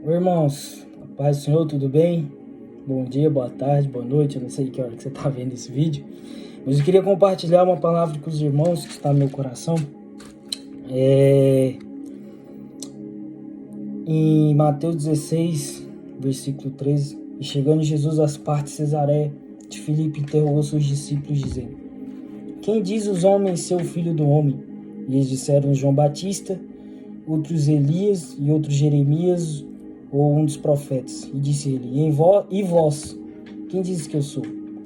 Oi, irmãos, paz do Senhor, tudo bem? Bom dia, boa tarde, boa noite, eu não sei que hora que você está vendo esse vídeo, mas eu queria compartilhar uma palavra com os irmãos que está no meu coração. Em Mateus 16, versículo 13, e chegando Jesus às partes de Cesareia de Filipe, interrogou seus discípulos, dizendo: Quem diz os homens ser o filho do homem? E eles disseram: João Batista, outros Elias e outros Jeremias ou um dos profetas. E disse ele: E vós, quem diz que eu sou?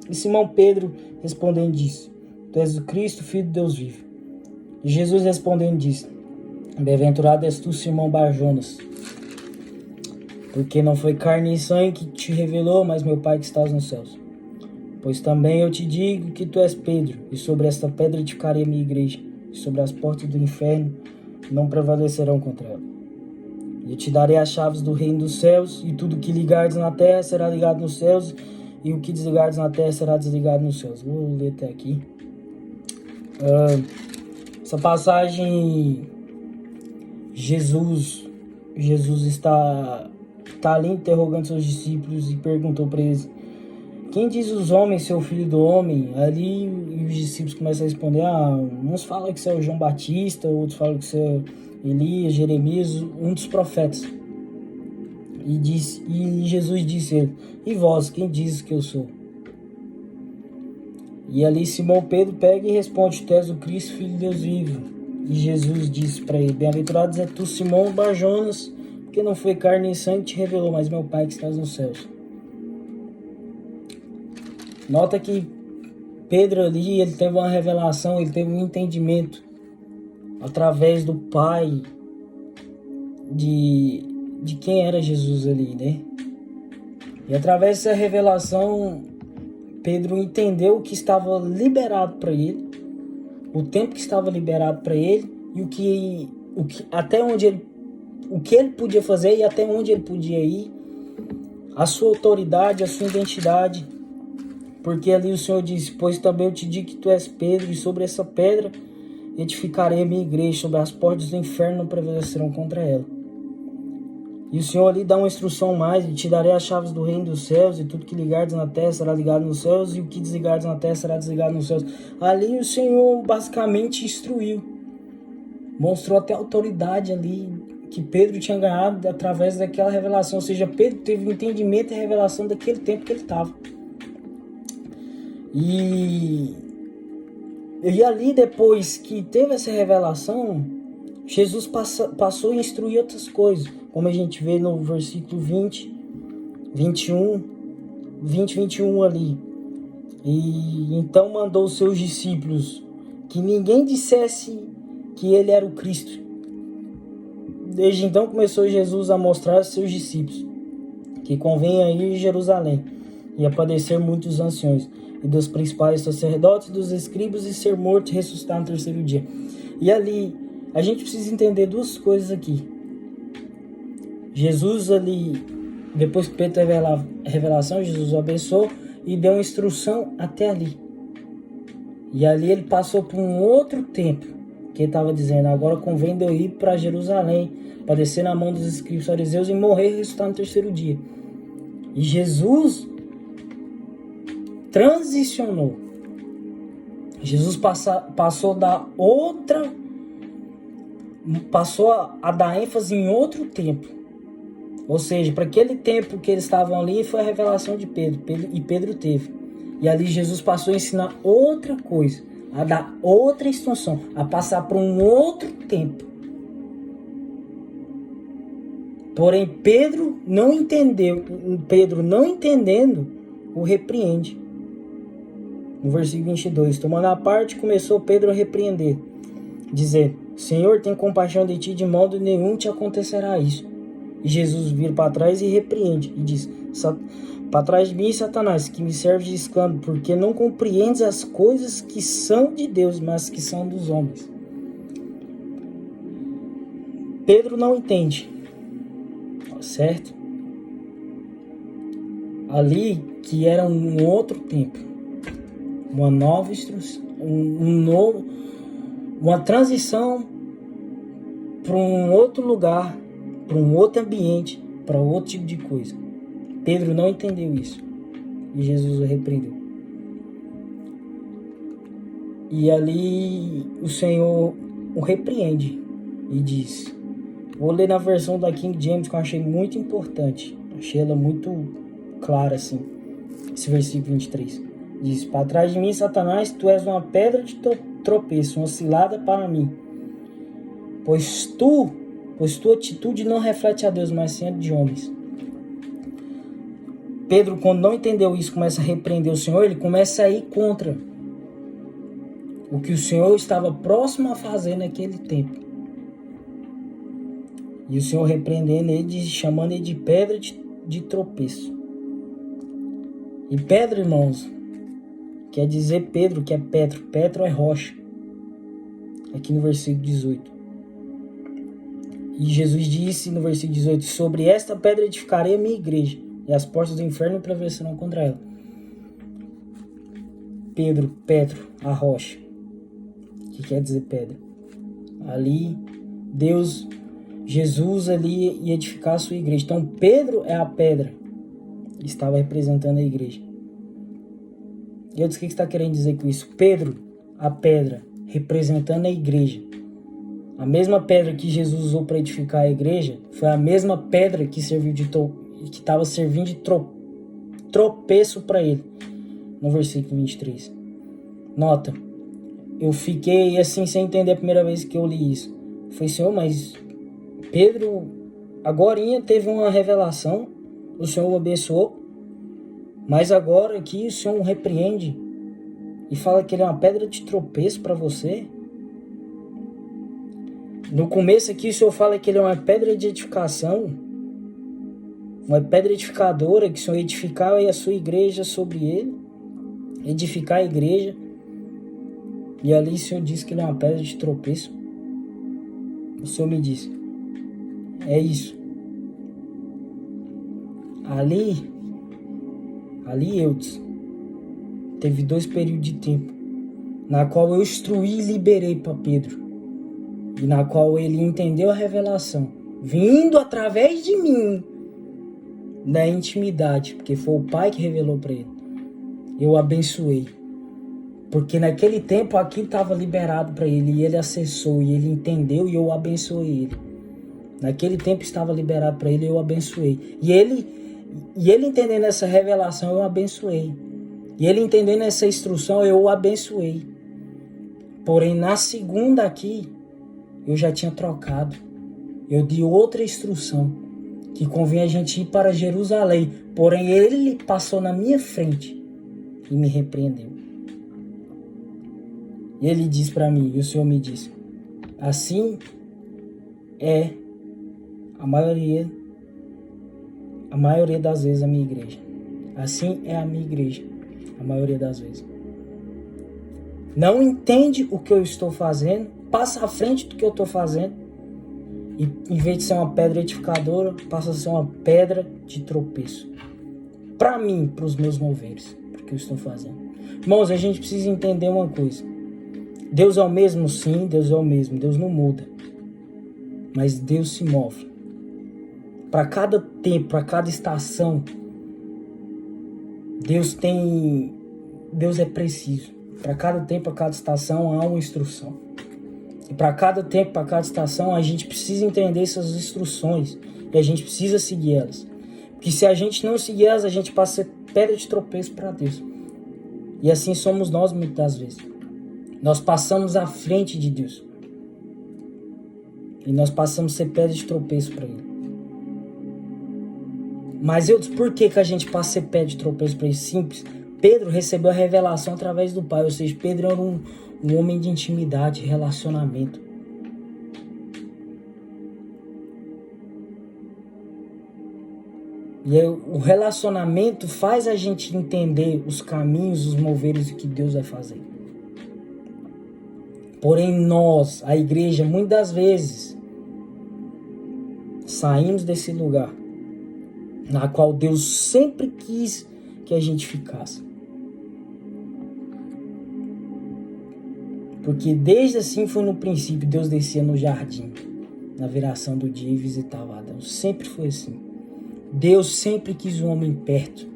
E Simão Pedro respondendo disse: Tu és o Cristo, filho de Deus vivo. E Jesus respondendo disse: Bem-aventurado és tu, Simão Bar-Jonas, porque não foi carne e sangue que te revelou, mas meu Pai que estás nos céus. Pois também eu te digo que tu és Pedro, e sobre esta pedra edificarei a minha igreja, e sobre as portas do inferno não prevalecerão contra ela. E te darei as chaves do reino dos céus, e tudo que ligardes na terra será ligado nos céus, e o que desligardes na terra será desligado nos céus. Vou ler até aqui. Essa passagem, Jesus está ali interrogando seus discípulos e perguntou para eles: Quem diz os homens ser o filho do homem? Ali os discípulos começam a responder: uns falam que você é o João Batista, outros falam que você é Elias, Jeremias, um dos profetas. E Jesus disse: E vós, quem diz que eu sou? E ali Simão Pedro pega e responde: Tu és o Cristo, filho de Deus vivo. E Jesus disse para ele: Bem-aventurado és tu, Simão Bar-Jonas, porque não foi carne nem sangue que te revelou, mas meu Pai que estás nos céus. Nota que Pedro ali, ele teve uma revelação, ele teve um entendimento através do Pai de quem era Jesus ali, né? E através dessa revelação, Pedro entendeu o que estava liberado para ele, o tempo que estava liberado para ele e o que ele podia fazer e até onde ele podia ir, a sua autoridade, a sua identidade. Porque ali o Senhor disse: Pois também eu te digo que tu és Pedro, e sobre essa pedra edificarei a minha igreja, sobre as portas do inferno não prevalecerão contra ela. E o Senhor ali dá uma instrução mais: e te darei as chaves do reino dos céus, e tudo que ligardes na terra será ligado nos céus, e o que desligardes na terra será desligado nos céus. Ali o Senhor basicamente instruiu, mostrou até a autoridade ali que Pedro tinha ganhado através daquela revelação. Ou seja, Pedro teve o entendimento e a revelação daquele tempo que ele estava. E ali, depois que teve essa revelação, Jesus passou a instruir outras coisas, como a gente vê no versículo 21 ali. E então mandou os seus discípulos que ninguém dissesse que ele era o Cristo. Desde então começou Jesus a mostrar aos seus discípulos que convinha ir a Jerusalém e a padecer muitos anciões e dos principais sacerdotes, dos escribas, e ser morto e ressuscitar no terceiro dia. E ali, a gente precisa entender duas coisas aqui. Jesus ali, depois que Pedro teve a revelação, Jesus o abençoou e deu uma instrução até ali. E ali ele passou por um outro tempo, que ele estava dizendo: agora convém eu ir para Jerusalém, padecer na mão dos escribas fariseus e morrer e ressuscitar no terceiro dia. E Jesus transicionou. Jesus passou a dar ênfase em outro tempo. Ou seja, para aquele tempo que eles estavam ali, foi a revelação de Pedro, e Pedro teve. E ali Jesus passou a ensinar outra coisa, a dar outra instrução, a passar por um outro tempo. Porém, Pedro não entendendo, o repreende. No versículo 22, tomando a parte, começou Pedro a repreender, dizer: Senhor, tem compaixão de ti, de modo nenhum te acontecerá isso. E Jesus vira para trás e repreende, e diz: Para trás de mim, Satanás, que me serve de escândalo, porque não compreendes as coisas que são de Deus, mas que são dos homens. Pedro não entende, certo? Ali que era um outro tempo, uma nova instrução, uma transição para um outro lugar, para um outro ambiente, para outro tipo de coisa. Pedro não entendeu isso e Jesus o repreendeu. E ali o Senhor o repreende e diz, vou ler na versão da King James que eu achei muito importante, achei ela muito clara assim, esse versículo 23. Diz, para trás de mim, Satanás, tu és uma pedra de tropeço, uma cilada para mim. Pois tua atitude não reflete a Deus, mas sim a de homens. Pedro, quando não entendeu isso, começa a repreender o Senhor, ele começa a ir contra o que o Senhor estava próximo a fazer naquele tempo. E o Senhor repreendendo ele, chamando ele de pedra de tropeço. E pedra, irmãos, quer dizer Pedro, que é Petro. Petro é rocha. Aqui no versículo 18. E Jesus disse no versículo 18, sobre esta pedra edificarei a minha igreja, e as portas do inferno não prevalecerão contra ela. Pedro, Petro, a rocha. O que quer dizer pedra? Ali, Jesus ali ia edificar a sua igreja. Então, Pedro é a pedra. Estava representando a igreja. E eu disse, o que está querendo dizer com isso? Pedro, a pedra, representando a igreja. A mesma pedra que Jesus usou para edificar a igreja foi a mesma pedra que estava servindo de tropeço para ele. No versículo 23. Nota, eu fiquei assim sem entender a primeira vez que eu li isso. Eu falei, Senhor, mas Pedro agorinha teve uma revelação, o Senhor o abençoou, mas agora aqui o Senhor o repreende e fala que ele é uma pedra de tropeço para você. No começo aqui o Senhor fala que ele é uma pedra de edificação, uma pedra edificadora, que o Senhor edificar a sua igreja sobre ele, edificar a igreja, e ali o Senhor diz que ele é uma pedra de tropeço. O Senhor me disse, é isso. Ali Eudes, teve 2 períodos de tempo, na qual eu instruí e liberei para Pedro, e na qual ele entendeu a revelação, vindo através de mim, da intimidade, porque foi o Pai que revelou para ele. Eu o abençoei, porque naquele tempo aquilo estava liberado para ele, e ele acessou, e ele entendeu, e eu abençoei ele. Naquele tempo estava liberado para ele, eu o abençoei. E ele entendendo essa revelação, eu o abençoei. E ele entendendo essa instrução, eu o abençoei. Porém, na segunda aqui, eu já tinha trocado. Eu dei outra instrução, que convinha a gente ir para Jerusalém. Porém, ele passou na minha frente e me repreendeu. E ele disse para mim, e o Senhor me disse, assim é a maioria das vezes a minha igreja. Assim é a minha igreja, a maioria das vezes. Não entende o que eu estou fazendo, passa à frente do que eu estou fazendo, e em vez de ser uma pedra edificadora, passa a ser uma pedra de tropeço. Para mim, para os meus moveres, para o que eu estou fazendo. Irmãos, a gente precisa entender uma coisa. Deus é o mesmo, sim, Deus é o mesmo, Deus não muda. Mas Deus se move. Para cada tempo, para cada estação, Deus é preciso. Para cada tempo, para cada estação, há uma instrução. E para cada tempo, para cada estação, a gente precisa entender essas instruções. E a gente precisa seguir elas. Porque se a gente não seguir elas, a gente passa a ser pedra de tropeço para Deus. E assim somos nós muitas das vezes. Nós passamos à frente de Deus. E nós passamos a ser pedra de tropeço para Ele. Mas por que a gente passa a ser pedra de tropeço para Ele? Simples. Pedro recebeu a revelação através do Pai. Ou seja, Pedro era um homem de intimidade, relacionamento. E o relacionamento faz a gente entender os caminhos, os moveres que Deus vai fazer. Porém nós, a igreja, muitas vezes saímos desse lugar na qual Deus sempre quis que a gente ficasse. Porque desde assim foi no princípio, Deus descia no jardim, na viração do dia e visitava Adão. Sempre foi assim. Deus sempre quis o homem perto.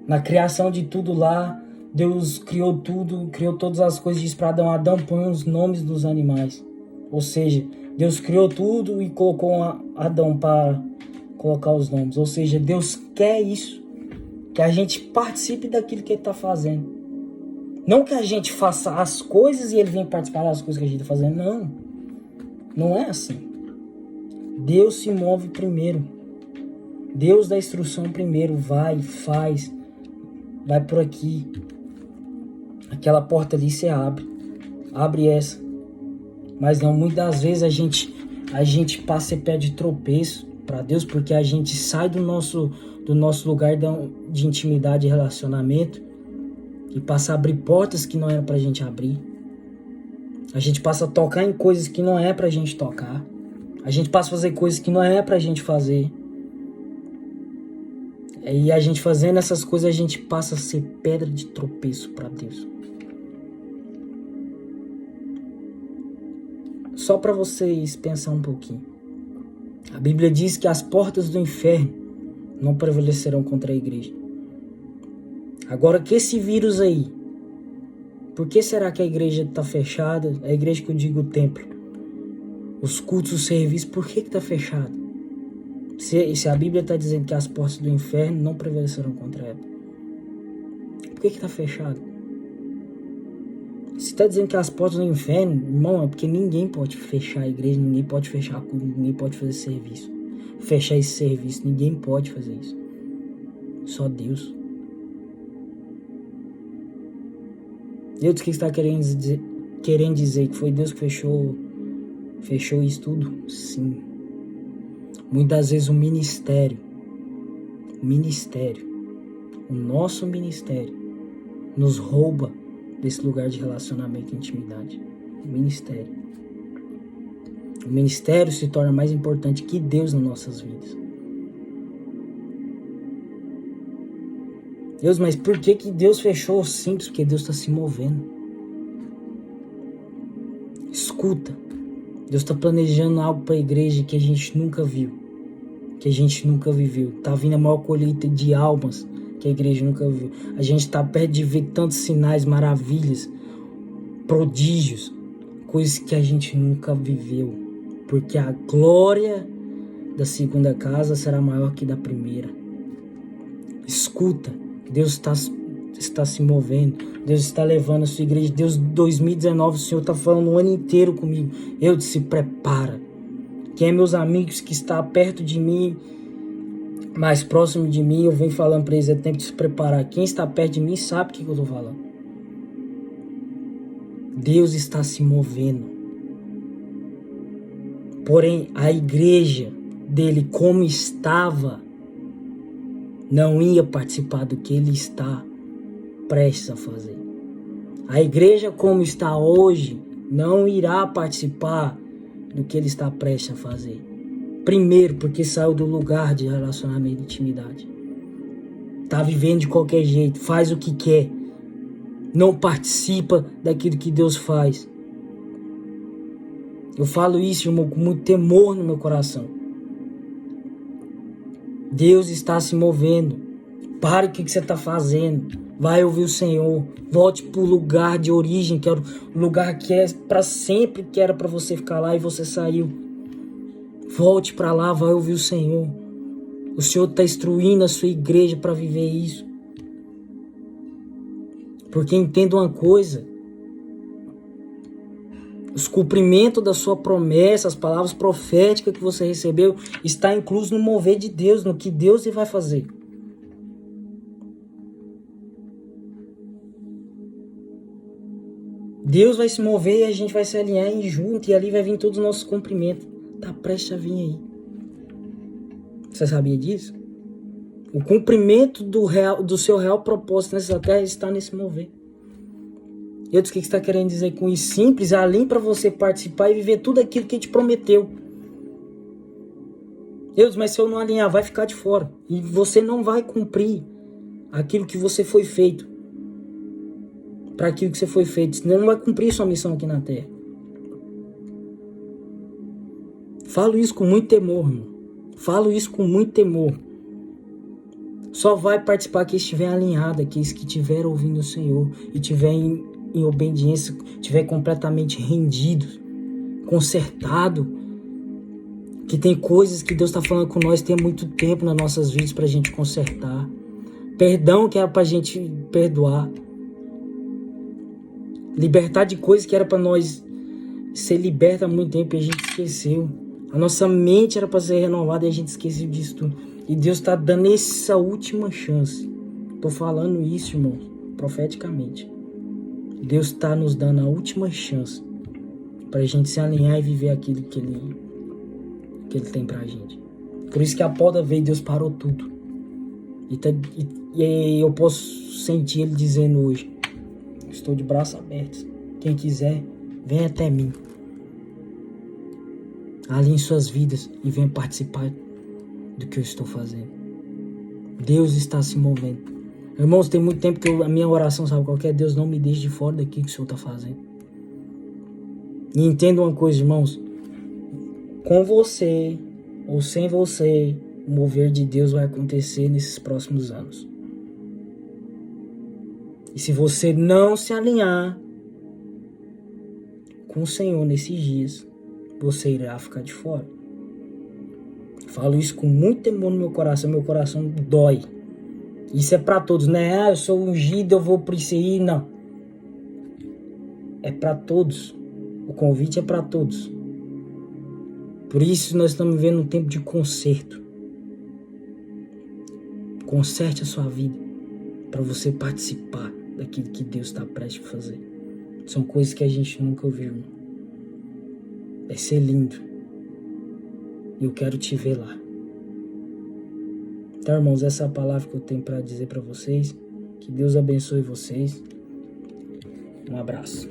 Na criação de tudo lá, Deus criou tudo, criou todas as coisas, diz para Adão: Adão, põe os nomes dos animais. Ou seja, Deus criou tudo e colocou Adão para colocar os nomes. Ou seja, Deus quer isso, que a gente participe daquilo que Ele está fazendo. Não que a gente faça as coisas e Ele venha participar das coisas que a gente está fazendo. Não, não é assim. Deus se move primeiro. Deus dá instrução primeiro. Vai, faz, vai por aqui. Aquela porta ali você abre. Abre essa. Mas não, muitas das vezes a gente passa e pede tropeço para Deus, porque a gente sai do nosso lugar de intimidade e relacionamento e passa a abrir portas que não era pra gente abrir. A gente passa a tocar em coisas que não é pra gente tocar. A gente passa a fazer coisas que não é pra gente fazer. E a gente fazendo essas coisas, a gente passa a ser pedra de tropeço para Deus. Só para vocês pensar um pouquinho. A Bíblia diz que as portas do inferno não prevalecerão contra a igreja. Agora, que esse vírus aí, por que será que a igreja está fechada? A igreja que eu digo o templo. Os cultos, os serviços, por que está fechado? Se a Bíblia está dizendo que as portas do inferno não prevalecerão contra ela, por que está fechado? Se está dizendo que as portas do inferno, irmão, é porque ninguém pode fechar a igreja, ninguém pode fechar a culto, ninguém pode fazer serviço. Fechar esse serviço, ninguém pode fazer isso. Só Deus. Deus, o que está querendo dizer? Que foi Deus que fechou isso tudo? Sim. Muitas vezes o nosso ministério, nos rouba desse lugar de relacionamento e intimidade. O ministério se torna mais importante que Deus nas nossas vidas. Deus, mas por que Deus fechou? Simples, porque Deus está se movendo. Escuta, Deus está planejando algo para a igreja que a gente nunca viu, que a gente nunca viveu. Está vindo a maior colheita de almas que a igreja nunca viu. A gente está perto de ver tantos sinais, maravilhas, prodígios, coisas que a gente nunca viveu, porque a glória da segunda casa será maior que da primeira. Escuta, Deus está se movendo, Deus está levando a sua igreja. Deus, 2019, o Senhor está falando o ano inteiro comigo. Eu disse: se prepara. Quem é meus amigos que está perto de mim, mais próximo de mim, eu venho falando para eles: é tempo de se preparar. Quem está perto de mim sabe o que eu estou falando. Deus está se movendo. Porém, a igreja dele, como estava, não ia participar do que ele está prestes a fazer. A igreja, como está hoje, não irá participar do que ele está prestes a fazer. Primeiro, porque saiu do lugar de relacionamento e intimidade. Está vivendo de qualquer jeito, faz o que quer. Não participa daquilo que Deus faz. Eu falo isso, irmão, com muito temor no meu coração. Deus está se movendo. Pare o que você está fazendo. Vai ouvir o Senhor. Volte para o lugar de origem, que era o lugar que é para sempre, que era para você ficar lá e você saiu. Volte para lá, vai ouvir o Senhor. O Senhor está instruindo a sua igreja para viver isso. Porque entenda uma coisa: os cumprimentos da sua promessa, as palavras proféticas que você recebeu, está incluso no mover de Deus, no que Deus vai fazer. Deus vai se mover e a gente vai se alinhar em junto, e ali vai vir todos os nossos cumprimentos. Está prestes a vir aí. Você sabia disso? O cumprimento do seu real propósito nessa terra está nesse mover. Eu disse: o que você está querendo dizer com isso? Simples, além para você participar e viver tudo aquilo que Ele te prometeu. Deus, mas se eu não alinhar, vai ficar de fora. E você não vai cumprir aquilo que você foi feito. Para aquilo que você foi feito. Senão não vai cumprir sua missão aqui na terra. Falo isso com muito temor, irmão. Falo isso com muito temor. Só vai participar quem estiver alinhado, aqueles que estiver ouvindo o Senhor e estiver em obediência, estiver completamente rendido, consertado, que tem coisas que Deus está falando com nós tem muito tempo nas nossas vidas para a gente consertar. Perdão que era para a gente perdoar. Libertar de coisas que era para nós ser liberta há muito tempo e a gente esqueceu. A nossa mente era para ser renovada e a gente esqueceu disso tudo. E Deus está dando essa última chance. Estou falando isso, irmãos, profeticamente. Deus está nos dando a última chance para a gente se alinhar e viver aquilo que Ele tem para a gente. Por isso que a porta veio, Deus parou tudo. E eu posso sentir Ele dizendo hoje: estou de braços abertos. Quem quiser, vem até mim. Alinhe suas vidas e venha participar do que eu estou fazendo. Deus está se movendo. Irmãos, tem muito tempo que a minha oração, sabe qual que é? Deus, não me deixe de fora daquilo que o Senhor está fazendo. E entenda uma coisa, irmãos. Com você ou sem você, o mover de Deus vai acontecer nesses próximos anos. E se você não se alinhar com o Senhor nesses dias, você irá ficar de fora. Falo isso com muito temor no meu coração dói. Isso é para todos, né? Eu sou ungido, eu vou por isso aí. Não. É para todos. O convite é para todos. Por isso nós estamos vivendo um tempo de conserto. Conserte a sua vida para você participar daquilo que Deus está prestes a fazer. São coisas que a gente nunca ouviu. Vai ser lindo. E eu quero te ver lá. Então, irmãos, essa é a palavra que eu tenho para dizer para vocês. Que Deus abençoe vocês. Um abraço.